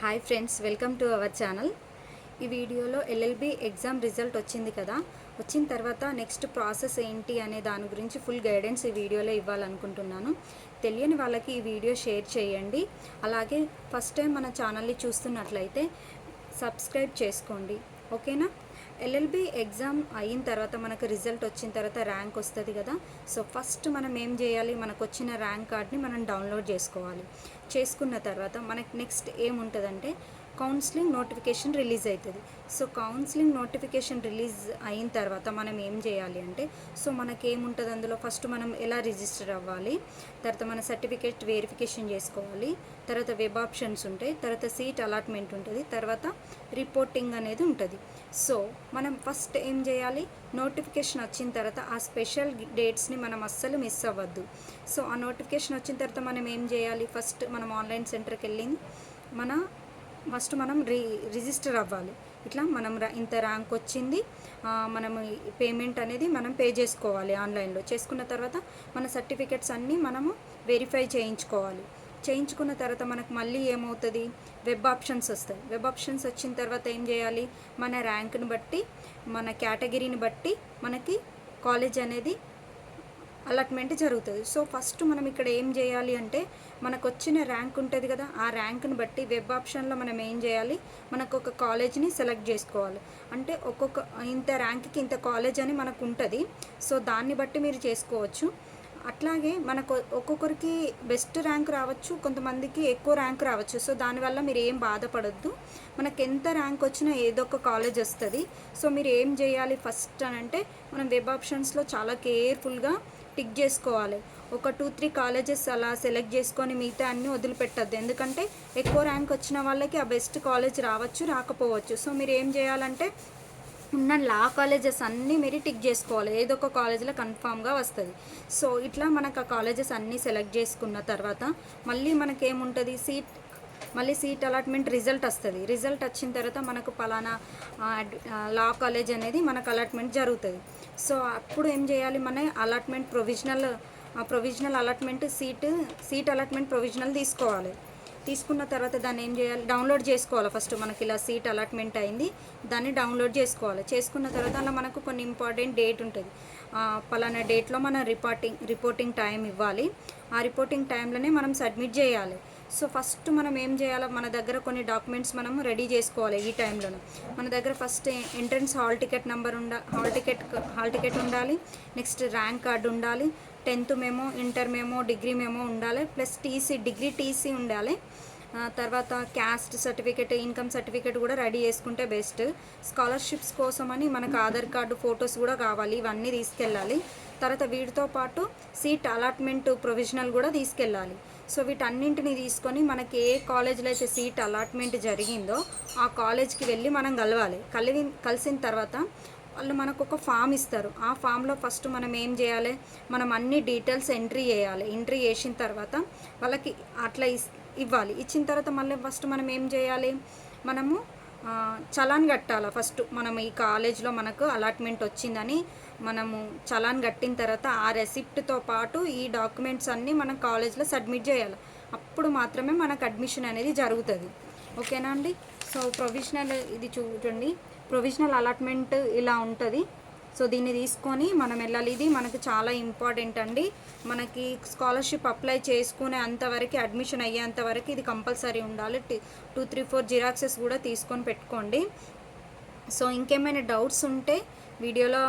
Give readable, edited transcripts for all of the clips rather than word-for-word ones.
Hi friends, welcome to our channel. ఈ వీడియోలో LLB exam result వచ్చింది కదా. వచ్చిన తర్వాత నెక్స్ట్ ప్రాసెస్ ఏంటి అనే దాని గురించి ఫుల్ గైడెన్స్ ఈ వీడియోలో ఇవ్వాలనుకుంటున్నాను. తెలియని వాళ్ళకి ఈ వీడియో షేర్ చేయండి. అలాగే ఫస్ట్ టైం మన ఛానల్ని చూస్తున్నట్లయితే సబ్స్క్రైబ్ చేసుకోండి, ఓకేనా. ఎల్ఎల్బి ఎగ్జామ్ అయిన తర్వాత మనకు రిజల్ట్ వచ్చిన తర్వాత ర్యాంక్ వస్తుంది కదా. సో ఫస్ట్ మనం ఏం చేయాలి, మనకు వచ్చిన ర్యాంక్ కార్డ్ని మనం డౌన్లోడ్ చేసుకోవాలి. చేసుకున్న తర్వాత మనకి నెక్స్ట్ ఏముంటుందంటే కౌన్సిలింగ్ నోటిఫికేషన్ రిలీజ్ అవుతుంది. సో కౌన్సిలింగ్ నోటిఫికేషన్ రిలీజ్ అయిన తర్వాత మనం ఏం చేయాలి అంటే, సో మనకేముంటుంది అందులో, ఫస్ట్ మనం ఎలా రిజిస్టర్ అవ్వాలి, తర్వాత మన సర్టిఫికేట్ వెరిఫికేషన్ చేసుకోవాలి, తర్వాత వెబ్ ఆప్షన్స్ ఉంటాయి, తర్వాత సీట్ అలాట్మెంట్ ఉంటుంది, తర్వాత రిపోర్టింగ్ అనేది ఉంటుంది. సో మనం ఫస్ట్ ఏం చేయాలి, నోటిఫికేషన్ వచ్చిన తర్వాత ఆ స్పెషల్ డేట్స్ని మనం అస్సలు మిస్ అవ్వద్దు. సో ఆ నోటిఫికేషన్ వచ్చిన తర్వాత మనం ఏం చేయాలి, ఫస్ట్ మనం ఆన్లైన్ సెంటర్కి వెళ్ళి మనం రిజిస్టర్ అవ్వాలి. ఇట్లా మనం ఇంత ర్యాంక్ వచ్చింది, మనం పేమెంట్ అనేది మనం పే చేసుకోవాలి ఆన్లైన్లో. చేసుకున్న తర్వాత మన సర్టిఫికెట్స్ అన్నీ మనము వెరిఫై చేయించుకోవాలి. చేయించుకున్న తర్వాత మనకు మళ్ళీ ఏమవుతుంది, వెబ్ ఆప్షన్స్ వస్తాయి. వెబ్ ఆప్షన్స్ వచ్చిన తర్వాత ఏం చేయాలి, మన ర్యాంక్ని బట్టి, మన కేటగిరీని బట్టి మనకి కాలేజ్ అనేది అలాట్మెంట్ జరుగుతుంది. సో ఫస్ట్ మనం ఇక్కడ ఏం చేయాలి అంటే, మనకు వచ్చిన ర్యాంక్ ఉంటుంది కదా, ఆ ర్యాంక్ని బట్టి వెబ్ ఆప్షన్లో మనం ఏం చేయాలి, మనకు ఒక కాలేజ్ని సెలెక్ట్ చేసుకోవాలి. అంటే ఒక్కొక్క ఇంత ర్యాంక్కి ఇంత కాలేజ్ అని మనకు ఉంటుంది. సో దాన్ని బట్టి మీరు చేసుకోవచ్చు. అట్లాగే మనకు ఒక్కొక్కరికి బెస్ట్ ర్యాంక్ రావచ్చు, కొంతమందికి ఎక్కువ ర్యాంక్ రావచ్చు. సో దానివల్ల మీరు ఏం బాధపడద్దు. మనకు ఎంత ర్యాంక్ వచ్చినా ఏదో ఒక కాలేజ్ వస్తుంది. సో మీరు ఏం చేయాలి ఫస్ట్ అని అంటే, మనం వెబ్ ఆప్షన్స్లో చాలా కేర్ఫుల్గా టిక్ చేసుకోవాలి. ఒక 2-3 కాలేజెస్ అలా సెలెక్ట్ చేసుకొని మిగతా అన్నీ వదిలిపెట్టద్దు. ఎందుకంటే ఎక్కువ ర్యాంక్ వచ్చిన వాళ్ళకి ఆ బెస్ట్ కాలేజ్ రావచ్చు, రాకపోవచ్చు. సో మీరు ఏం చేయాలంటే, ఉన్న లా కాలేజెస్ అన్నీ మీరు టిక్ చేసుకోవాలి. ఏదో ఒక కాలేజీలో కన్ఫామ్గా వస్తుంది. సో ఇట్లా మనకు ఆ కాలేజెస్ అన్నీ సెలెక్ట్ చేసుకున్న తర్వాత మళ్ళీ మనకేముంటుంది, సీట్ అలాట్మెంట్ రిజల్ట్ వస్తుంది. రిజల్ట్ వచ్చిన తర్వాత మనకు పలానా లా కాలేజ్ అనేది మనకు అలాట్మెంట్ జరుగుతుంది. సో అప్పుడు ఏం చేయాలి, మన allotment provisional allotment seat allotment provisional తీసుకోవాలి. తీసుకున్న తర్వాత దాన్ని ఏం చేయాలి, డౌన్లోడ్ చేసుకోవాలి. ఫస్ట్ మనకి ఇలా సీట్ అలాట్మెంట్ అయింది, దాన్ని డౌన్లోడ్ చేసుకోవాలి. చేసుకున్న తర్వాత అలా మనకు కొన్ని ఇంపార్టెంట్ డేట్ ఉంటుంది. పలానా డేట్లో మన రిపోర్టింగ్ టైం ఇవ్వాలి. ఆ రిపోర్టింగ్ టైంలోనే మనం సబ్మిట్ చేయాలి. సో ఫస్ట్ మనం ఏం చేయాలి, మన దగ్గర కొన్ని డాక్యుమెంట్స్ మనం రెడీ చేసుకోవాలి. ఈ టైంలోనే మన దగ్గర first entrance hall ticket number hall ticket ఉండాలి. నెక్స్ట్ ర్యాంక్ కార్డు ఉండాలి, 10th memo, inter memo, degree memo ఉండాలి, ప్లస్ డిగ్రీ టీసీ ఉండాలి. తర్వాత క్యాస్ట్ సర్టిఫికేట్, ఇన్కమ్ సర్టిఫికేట్ కూడా రెడీ చేసుకుంటే బెస్ట్. స్కాలర్షిప్స్ కోసమని మనకు ఆధార్ కార్డు, ఫొటోస్ కూడా కావాలి. ఇవన్నీ తీసుకెళ్ళాలి. తర్వాత వీటితో పాటు సీట్ అలాట్మెంట్ ప్రొవిజనల్ కూడా తీసుకెళ్ళాలి. సో వీటన్నింటిని తీసుకొని మనకి ఏ కాలేజ్లో అయితే సీట్ అలాట్మెంట్ జరిగిందో ఆ కాలేజ్కి వెళ్ళి మనం కలిసిన తర్వాత వాళ్ళు మనకు ఒక ఫామ్ ఇస్తారు. ఆ ఫామ్లో ఫస్ట్ మనం ఏం చేయాలి, మనం అన్ని డీటెయిల్స్ ఎంట్రీ చేయాలి. ఎంట్రీ చేసిన తర్వాత వాళ్ళకి అట్లా ఇవ్వాలి. ఇచ్చిన తర్వాత మళ్ళీ ఫస్ట్ మనం ఏం చేయాలి, మనము చలాన్ కట్టాలి. ఫస్ట్ మనం ఈ కాలేజ్లో మనకు అలాట్మెంట్ వచ్చిందని మనము చలాన్ కట్టిన తర్వాత ఆ రెసిప్ట్తో పాటు ఈ డాక్యుమెంట్స్ అన్నీ మనం కాలేజ్లో సబ్మిట్ చేయాలి. అప్పుడు మాత్రమే మనకు అడ్మిషన్ అనేది జరుగుతుంది, ఓకేనా అండి. సో ప్రొవిజనల్ ఇది చూడండి, ప్రొవిజనల్ అలాట్మెంట్ ఇలా ఉంటుంది. సో దీన్ని తీసుకొని మనం వెళ్ళాలి. ఇది మనకు చాలా ఇంపార్టెంట్ అండి. మనకి స్కాలర్షిప్ అప్లై చేసుకునే అంతవరకు, అడ్మిషన్ అయ్యేంతవరకు ఇది కంపల్సరీ ఉండాలి. 2-3-4 జిరాక్సెస్ కూడా తీసుకొని పెట్టుకోండి. సో ఇంకేమైనా డౌట్స్ ఉంటే వీడియోలో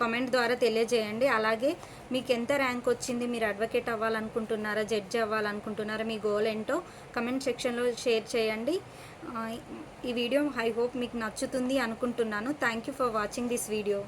కామెంట్ ద్వారా తెలియజేయండి. అలాగే మీకు ఎంత ర్యాంక్ వచ్చింది, మీరు అడ్వకేట్ అవ్వాలనుకుంటున్నారా, జడ్జి అవ్వాలనుకుంటున్నారా, మీ గోల్ ఏంటో కమెంట్ సెక్షన్లో షేర్ చేయండి. ఈ వీడియో ఐ హోప్ మీకు నచ్చుతుంది అనుకుంటున్నాను. Thank you for watching this video.